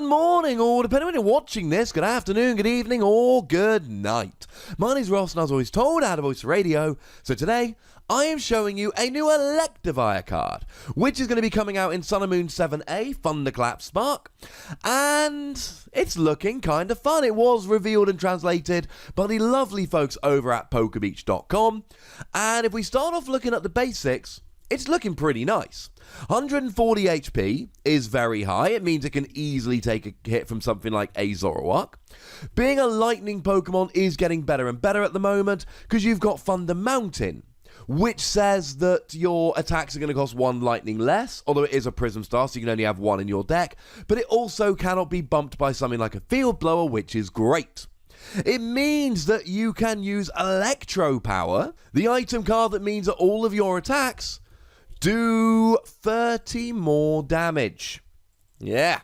morning, or depending on when you're watching this, good afternoon, good evening, or good night. My name's Ross, and I was always told how to voice radio, so today I am showing you a new Electivire card, which is going to be coming out in Sun and Moon 7A, Thunderclap Spark, and it's looking kind of fun. It was revealed and translated by the lovely folks over at pokerbeach.com, and if we start off looking at the basics, it's looking pretty nice. 140 HP is very high. It means it can easily take a hit from something like a Zoroark. Being a lightning Pokemon is getting better and better at the moment because you've got Thunder Mountain, which says that your attacks are going to cost one lightning less, although it is a Prism Star, so you can only have one in your deck, but it also cannot be bumped by something like a Field Blower, which is great. It means that you can use Electro Power, the item card that means that all of your attacks do 30 more damage. Yeah,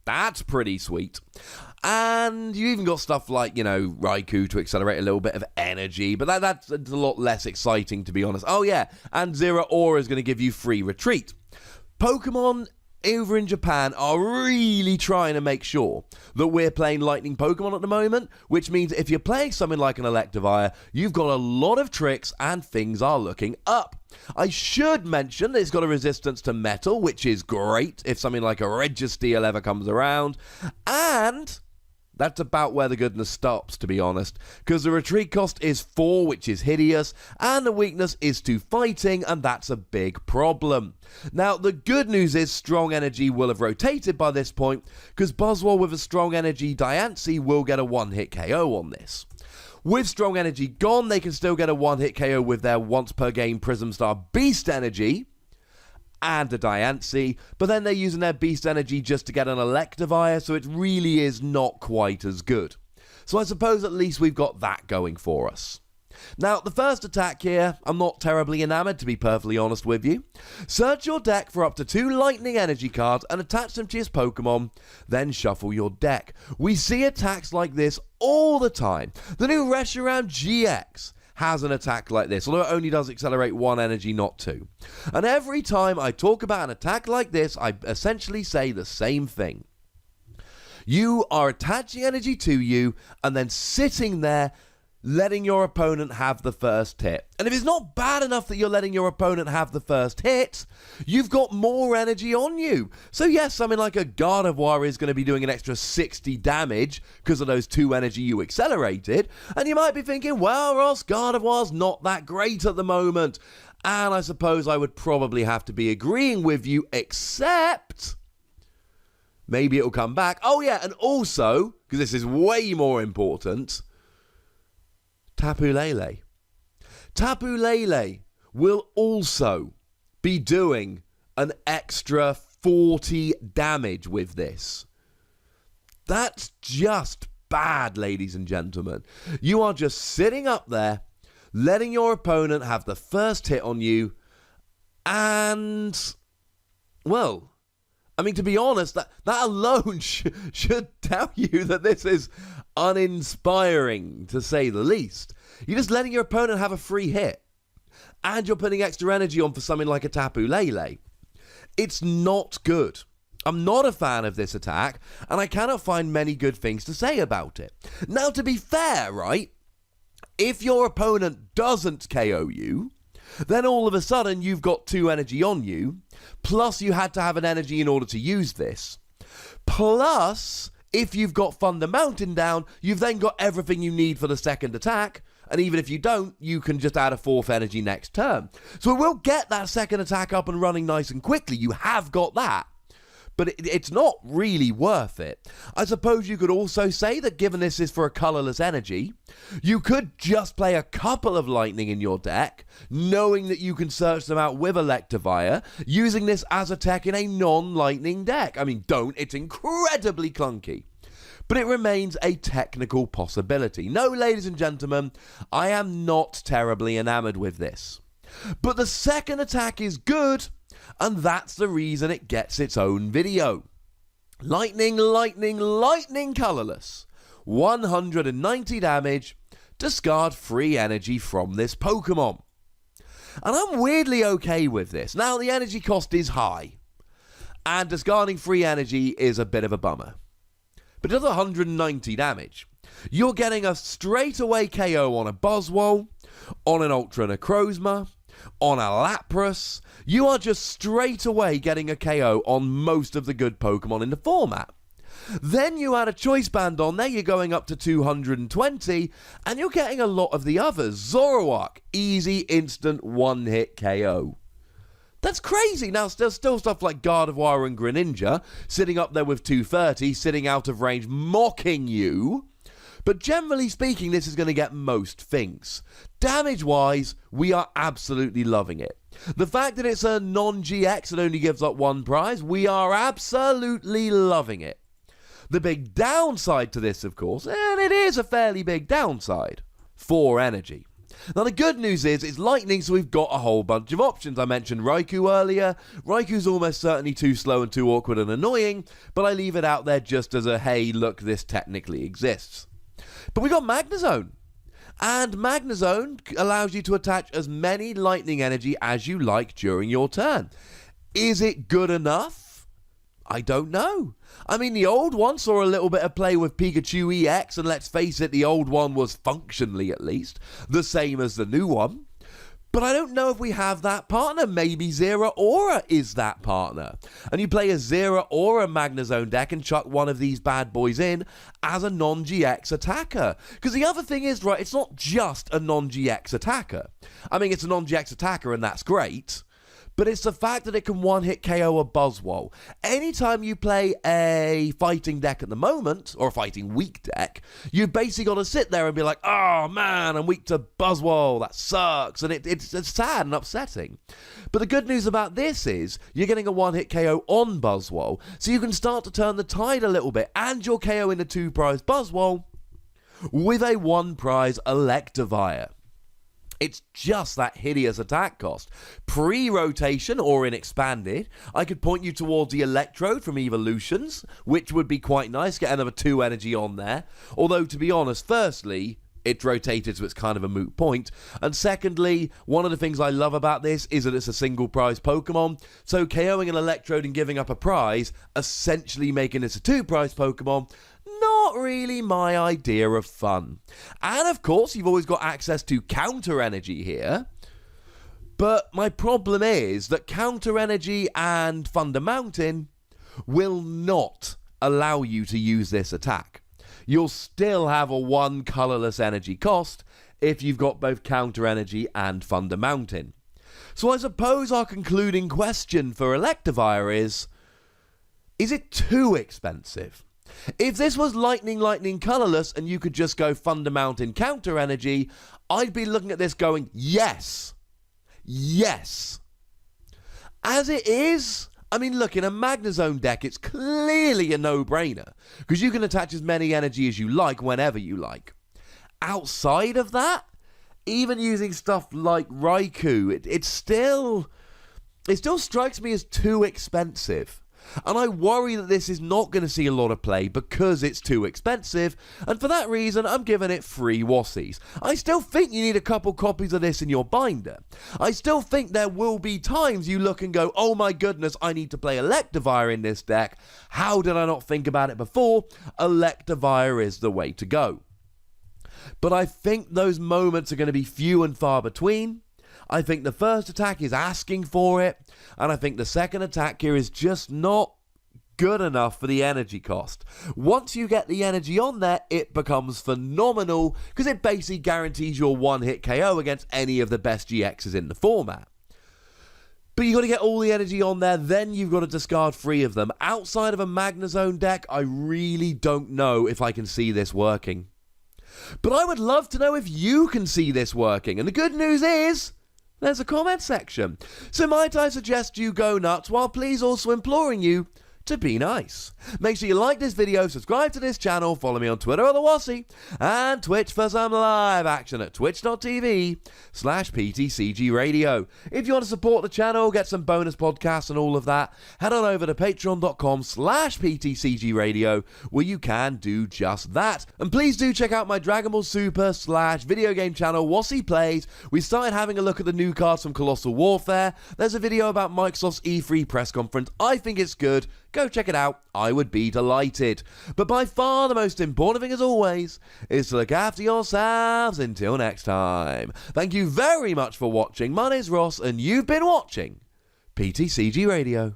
that's pretty sweet. And you even got stuff like, Raikou to accelerate a little bit of energy, but that's a lot less exciting, to be honest. Oh yeah, and Zero Aura is going to give you free retreat. Pokemon over in Japan are really trying to make sure that we're playing lightning Pokemon at the moment, which means if you're playing something like an Electivire, you've got a lot of tricks and things are looking up. I should mention that it's got a resistance to metal, which is great if something like a Registeel ever comes around, and that's about where the goodness stops, to be honest, because the retreat cost is 4, which is hideous, and the weakness is to fighting, and that's a big problem. Now, the good news is Strong Energy will have rotated by this point, because Buzzwole with a Strong Energy Diancie will get a one-hit KO on this. With Strong Energy gone, they can still get a one-hit KO with their once-per-game Prism Star Beast Energy and a Diancie, but then they're using their Beast Energy just to get an Electivire, so it really is not quite as good. So I suppose at least we've got that going for us. Now, the first attack here, I'm not terribly enamoured, to be perfectly honest with you. Search your deck for up to 2 Lightning Energy cards and attach them to your Pokemon, then shuffle your deck. We see attacks like this all the time. The new Reshiram GX has an attack like this, although it only does accelerate 1 energy, not 2. And every time I talk about an attack like this, I essentially say the same thing. You are attaching energy to you and then sitting there letting your opponent have the first hit. And if it's not bad enough that you're letting your opponent have the first hit, you've got more energy on you. So yes, something like a Gardevoir is going to be doing an extra 60 damage because of those 2 energy you accelerated. And you might be thinking, well, Ross, Gardevoir's not that great at the moment. And I suppose I would probably have to be agreeing with you, except maybe it'll come back. Oh yeah, and also, because this is way more important, Tapu Lele. Tapu Lele will also be doing an extra 40 damage with this. That's just bad, ladies and gentlemen. You are just sitting up there, letting your opponent have the first hit on you, and, well, I mean, to be honest, that alone should tell you that this is uninspiring, to say the least. You're just letting your opponent have a free hit, and you're putting extra energy on for something like a Tapu Lele. It's not good. I'm not a fan of this attack, and I cannot find many good things to say about it. Now, to be fair, right, if your opponent doesn't KO you, then all of a sudden you've got 2 energy on you, plus you had to have an energy in order to use this. Plus, if you've got Thunder Mountain down, you've then got everything you need for the second attack, and even if you don't, you can just add a 4th energy next turn. So it will get that second attack up and running nice and quickly. You have got that. But it's not really worth it. I suppose you could also say that given this is for a colourless energy, you could just play a couple of lightning in your deck, knowing that you can search them out with Electivire, using this as a tech in a non-lightning deck. I mean, don't. It's incredibly clunky. But it remains a technical possibility. No, ladies and gentlemen, I am not terribly enamoured with this. But the second attack is good, and that's the reason it gets its own video. Lightning, lightning, lightning colourless. 190 damage. Discard free energy from this Pokemon. And I'm weirdly okay with this. Now, the energy cost is high, and discarding free energy is a bit of a bummer. but it does 190 damage. You're getting a straightaway KO on a Buzzwole, on an Ultra Necrozma, on a Lapras. You are just straight away getting a KO on most of the good Pokemon in the format. Then you add a Choice Band on there, you're going up to 220, and you're getting a lot of the others. Zoroark, easy, instant, one-hit KO. That's crazy. Now, there's still stuff like Gardevoir and Greninja sitting up there with 230, sitting out of range, mocking you. But generally speaking, this is going to get most things. Damage-wise, we are absolutely loving it. The fact that it's a non-GX that only gives up one prize, we are absolutely loving it. The big downside to this, of course, and it is a fairly big downside, 4 energy. Now, the good news is it's lightning, so we've got a whole bunch of options. I mentioned Raikou earlier. Raikou's almost certainly too slow and too awkward and annoying, but I leave it out there just as a, hey, look, this technically exists. But we got Magnezone. And Magnezone allows you to attach as many lightning energy as you like during your turn. Is it good enough? I don't know. I mean, the old one saw a little bit of play with Pikachu EX, and let's face it, the old one was functionally, at least, the same as the new one. But I don't know if we have that partner. Maybe Zeraora is that partner. And you play a Zeraora Magnezone deck and chuck one of these bad boys in as a non-GX attacker. Because the other thing is, right, it's not just a non-GX attacker. I mean, it's a non-GX attacker and that's great. But it's the fact that it can one-hit KO a Buzzwole. Anytime you play a fighting deck at the moment, or a fighting weak deck, you've basically got to sit there and be like, oh man, I'm weak to Buzzwole, that sucks. And it's sad and upsetting. But the good news about this is, you're getting a one-hit KO on Buzzwole, so you can start to turn the tide a little bit, and you're KOing a 2-prize Buzzwole with a 1-prize Electivire. It's just that hideous attack cost. Pre-rotation or in expanded, I could point you towards the Electrode from Evolutions, which would be quite nice, get another 2 energy on there. Although, to be honest, firstly, it rotated, so it's kind of a moot point. And secondly, one of the things I love about this is that it's a single prize Pokemon. So KOing an Electrode and giving up a prize, essentially making this a 2-prize Pokemon, not really my idea of fun. And of course, you've always got access to counter energy here. But my problem is that counter energy and Thunder Mountain will not allow you to use this attack. You'll still have a 1 colorless energy cost if you've got both counter energy and Thunder Mountain. So I suppose our concluding question for Electivire is it too expensive? If this was lightning colorless and you could just go Thunder Mountain counter energy, I'd be looking at this going, yes. Yes. As it is, I mean, look, in a Magnezone deck, it's clearly a no-brainer, because you can attach as many energy as you like whenever you like. Outside of that, even using stuff like Raikou, it still strikes me as too expensive. And I worry that this is not going to see a lot of play because it's too expensive, and for that reason I'm giving it 3 Wassies. I still think you need a couple copies of this in your binder. I still think there will be times you look and go, oh my goodness, I need to play Electivire in this deck. How did I not think about it before? Electivire is the way to go. But I think those moments are going to be few and far between. I think the first attack is asking for it, and I think the second attack here is just not good enough for the energy cost. Once you get the energy on there, it becomes phenomenal, because it basically guarantees your 1-hit KO against any of the best GXs in the format. But you've got to get all the energy on there, then you've got to discard 3 of them. Outside of a Magnezone deck, I really don't know if I can see this working. But I would love to know if you can see this working, and the good news is there's a comment section. So might I suggest you go nuts, while please also imploring you to be nice. Make sure you like this video, subscribe to this channel, follow me on Twitter or the Wassie, and Twitch for some live action at twitch.tv/PTCGRadio. If you want to support the channel, get some bonus podcasts and all of that, head on over to patreon.com/PTCGRadio, where you can do just that. And please do check out my Dragon Ball Super / video game channel, Wassie Plays. We started having a look at the new cards from Colossal Warfare. There's a video about Microsoft's E3 press conference. I think it's good. go check it out. I would be delighted. But by far the most important thing, as always, is to look after yourselves until next time. Thank you very much for watching. My name's Ross, and you've been watching PTCG Radio.